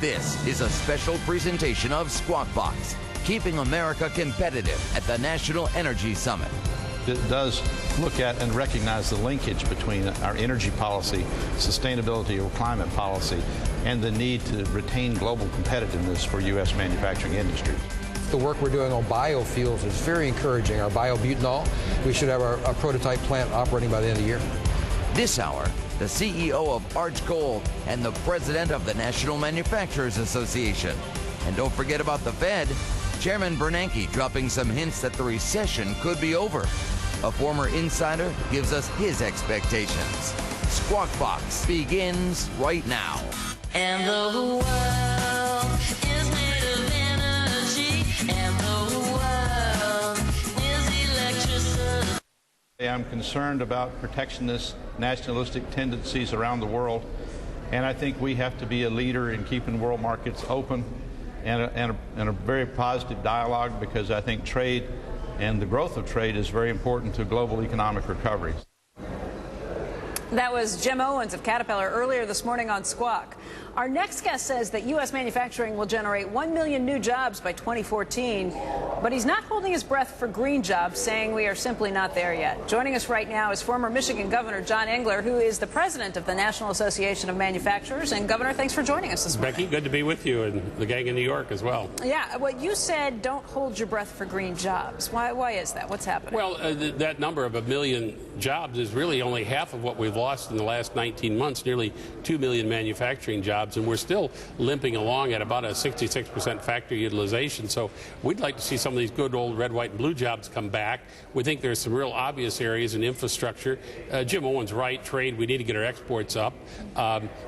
This is a special presentation of Squawk Box, keeping America competitive at the National Energy Summit. It does look at and recognize the linkage between our energy policy, sustainability or climate policy, and the need to retain global competitiveness for U.S. manufacturing industry. The work we're doing on biofuels is very encouraging. Our biobutanol, we should have our prototype plant operating by the end of the year. This hour, the CEO of Arch Gold and the president of the National Manufacturers Association. And don't forget about the Fed. Chairman Bernanke dropping some hints that the recession could be over. A former insider gives us his expectations. Squawk Box begins right now. And the world is made of energy, and the world is electricity. I'm concerned about protectionist, nationalistic tendencies around the world, and I think we have to be a leader in keeping world markets open and a very positive dialogue, because I think trade and the growth of trade is very important to global economic recovery. That was Jim Owens of Caterpillar earlier this morning on Squawk. Our next guest says that U.S. manufacturing will generate 1 million new jobs by 2014, but he's not holding his breath for green jobs, saying we are simply not there yet. Joining us right now is former Michigan Governor John Engler, who is the president of the National Association of Manufacturers. And Governor, thanks for joining us this morning. Becky, good to be with you, and the gang in New York as well. Yeah, well, you said don't hold your breath for green jobs. Why is that? What's happening? Well, that number of 1 million jobs is really only half of what we've lost in the last 19 months, nearly 2 million manufacturing jobs, and we're still limping along at about a 66% factory utilization. So we'd like to see some of these good old red, white, and blue jobs come back. We think there's some real obvious areas in infrastructure. Jim Owens right, trade, we need to get our exports up.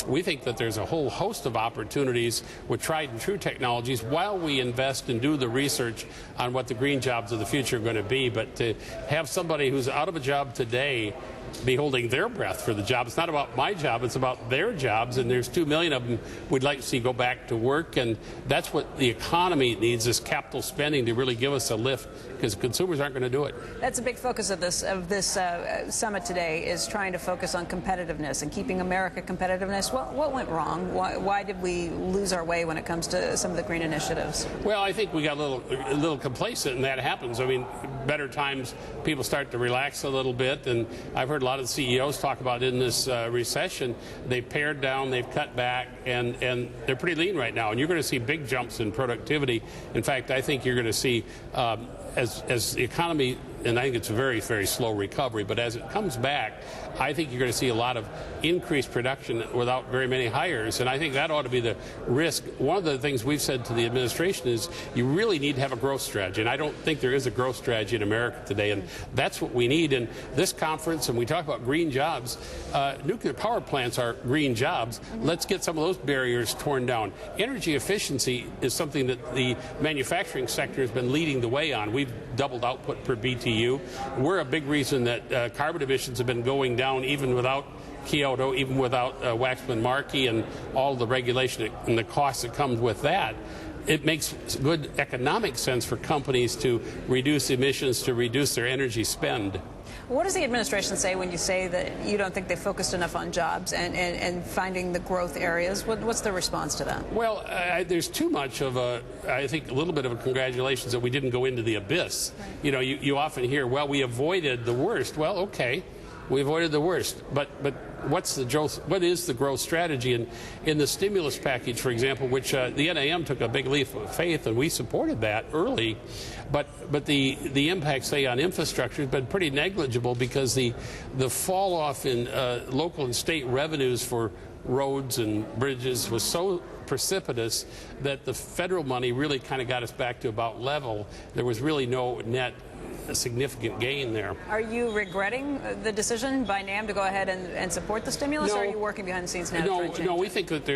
We think that there's a whole host of opportunities with tried and true technologies while we invest and do the research on what the green jobs of the future are going to be. But to have somebody who's out of a job today be holding their breath for the job. It's not about my job, it's about their jobs, and there's 2 million of them we'd like to see go back to work, and that's what the economy needs, this capital spending to really give us a lift, because consumers aren't going to do it. That's a big focus of this summit today, is trying to focus on competitiveness and keeping America competitiveness. What went wrong? Why did we lose our way when it comes to some of the green initiatives? Well, I think we got a little complacent, and that happens. I mean, better times, people start to relax a little bit, and I've heard a lot of the CEOs talk about in this recession, they've pared down, they've cut back, and they're pretty lean right now. And you're going to see big jumps in productivity. In fact, I think you're going to see, as the economy, and I think it's a very, very slow recovery, but as it comes back, I think you're going to see a lot of increased production without very many hires, and I think that ought to be the risk. One of the things we've said to the administration is you really need to have a growth strategy, and I don't think there is a growth strategy in America today, and that's what we need. In this conference, and we talk about green jobs, nuclear power plants are green jobs. Let's get some of those barriers torn down. Energy efficiency is something that the manufacturing sector has been leading the way on. We've doubled output per BTU. We're a big reason that carbon emissions have been going down even without Kyoto, even without Waxman-Markey and all the regulation and the costs that comes with that. It makes good economic sense for companies to reduce emissions, to reduce their energy spend. What does the administration say when you say that you don't think they focused enough on jobs and finding the growth areas? What's the response to that? Well, there's too much of I think, a little bit of a congratulations that we didn't go into the abyss. Right. You know, you often hear, well, we avoided the worst. Well, okay, we avoided the worst. But what is the growth strategy? And in the stimulus package, for example, which the NAM took a big leap of faith, and we supported that early, but the impact, say, on infrastructure has been pretty negligible, because the fall off in local and state revenues for roads and bridges was so precipitous that the federal money really kind of got us back to about level. There was really no net significant gain there. Are you regretting the decision by NAM to go ahead and support the stimulus, or are you working behind the scenes now to try and change we it? think that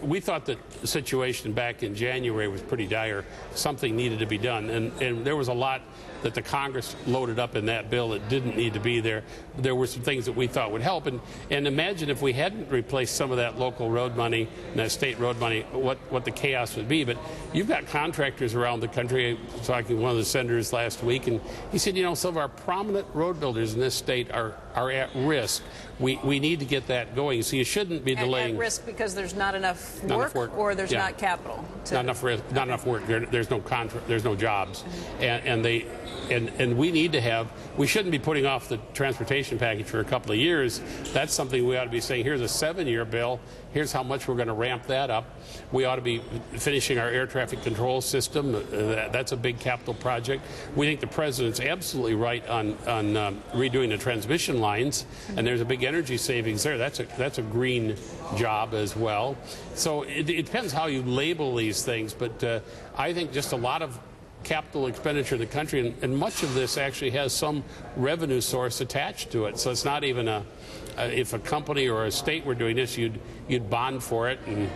we thought that the situation back in January was pretty dire. Something needed to be done, and there was a lot that the Congress loaded up in that bill that didn't need to be there. There were some things that we thought would help. And imagine if we hadn't replaced some of that local road money and that state road money, what the chaos would be. But you've got contractors around the country. I was talking to one of the senators last week, and he said, you know, some of our prominent road builders in this state are at risk. We need to get that going. So you shouldn't be delaying. At risk because there's not enough work, or there's not capital. Not enough risk, not enough work. There's no contract. There's no jobs, and we need to have. We shouldn't be putting off the transportation package for a couple of years. That's something we ought to be saying. Here's a 7-year bill. Here's how much we're going to ramp that up. We ought to be finishing our air traffic control system. That's a big capital project. We think the president's absolutely right on redoing the transmission lines, and there's a big energy savings there. That's a green job as well. So it depends how you label these things, but I think just a lot of capital expenditure in the country, and much of this actually has some revenue source attached to it. So it's not even if a company or a state were doing this, you'd bond for it and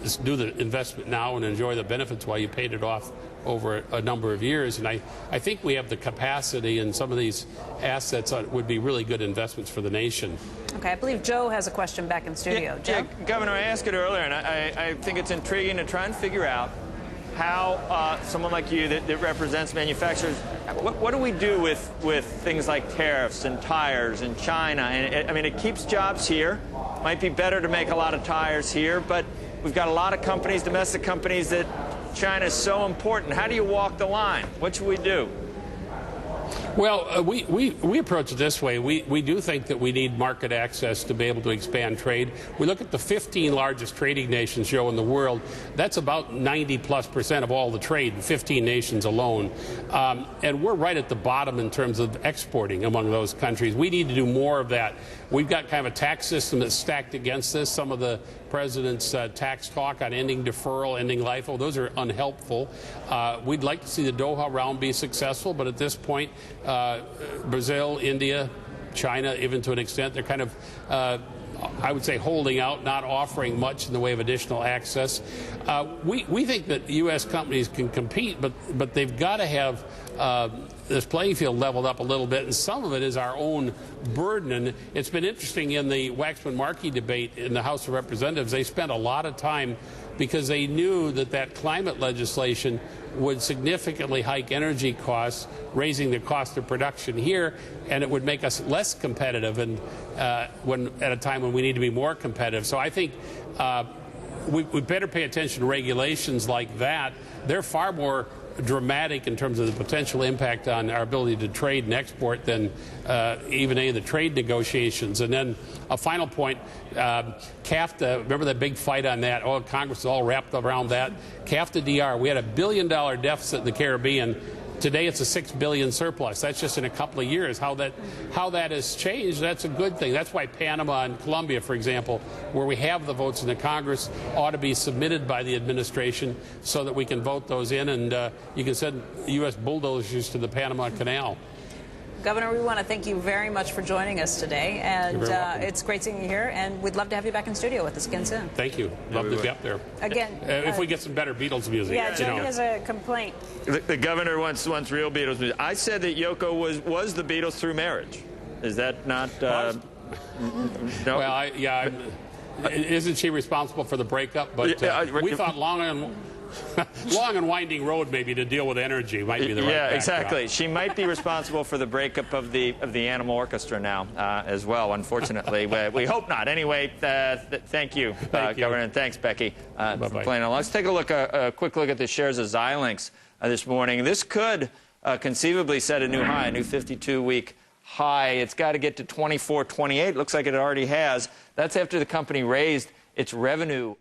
just do the investment now and enjoy the benefits while you paid it off over a number of years. And I think we have the capacity, and some of these assets would be really good investments for the nation. Okay, I believe Joe has a question back in studio. Joe? Yeah, Governor, I asked it earlier, and I think it's intriguing to try and figure out how someone like you that represents manufacturers, what do we do with things like tariffs and tires in China? And I mean, it keeps jobs here. Might be better to make a lot of tires here, but we've got a lot of companies, domestic companies, that China is so important. How do you walk the line? What should we do? Well, we approach it this way. We do think that we need market access to be able to expand trade. We look at the 15 largest trading nations, Joe, in the world. That's about 90+% of all the trade in 15 nations alone. And we're right at the bottom in terms of exporting among those countries. We need to do more of that. We've got kind of a tax system that's stacked against this. Some of the president's tax talk on ending deferral, ending LIFO, those are unhelpful. We'd like to see the Doha round be successful, but at this point, Brazil, India, China, even to an extent, they're kind of, I would say, holding out, not offering much in the way of additional access. We think that U.S. companies can compete, but they've got to have this playing field leveled up a little bit, and some of it is our own burden. And it's been interesting in the Waxman-Markey debate in the House of Representatives. They spent a lot of time because they knew that climate legislation would significantly hike energy costs, raising the cost of production here, and it would make us less competitive, and at a time when we need to be more competitive. So I think we better pay attention to regulations like that. They're far more dramatic in terms of the potential impact on our ability to trade and export than even any of the trade negotiations. And then a final point, CAFTA, remember that big fight on that? Oh, Congress is all wrapped around that. CAFTA DR, we had $1 billion deficit in the Caribbean. Today it's a $6 billion surplus. That's just in a couple of years. How that has changed, that's a good thing. That's why Panama and Colombia, for example, where we have the votes in the Congress, ought to be submitted by the administration so that we can vote those in, and you can send U.S. bulldozers to the Panama Canal. Governor, we want to thank you very much for joining us today, and it's great seeing you here, and we'd love to have you back in studio with us again soon. Thank you. Love to be up there. Again. If we get some better Beatles music. Yeah, Jody has a complaint. The governor wants real Beatles music. I said that Yoko was the Beatles through marriage. Is that not... no? Well, isn't she responsible for the breakup? But we thought long and winding road, maybe, to deal with energy might be the right backdrop. Exactly. She might be responsible for the breakup of the Animal Orchestra now as well, unfortunately. We hope not. Anyway, thank you, Governor, and thanks, Becky, for playing along. Let's take a quick look at the shares of Xilinx this morning. This could conceivably set a new high, a new 52-week high. It's got to get to 24.28. Looks like it already has. That's after the company raised its revenue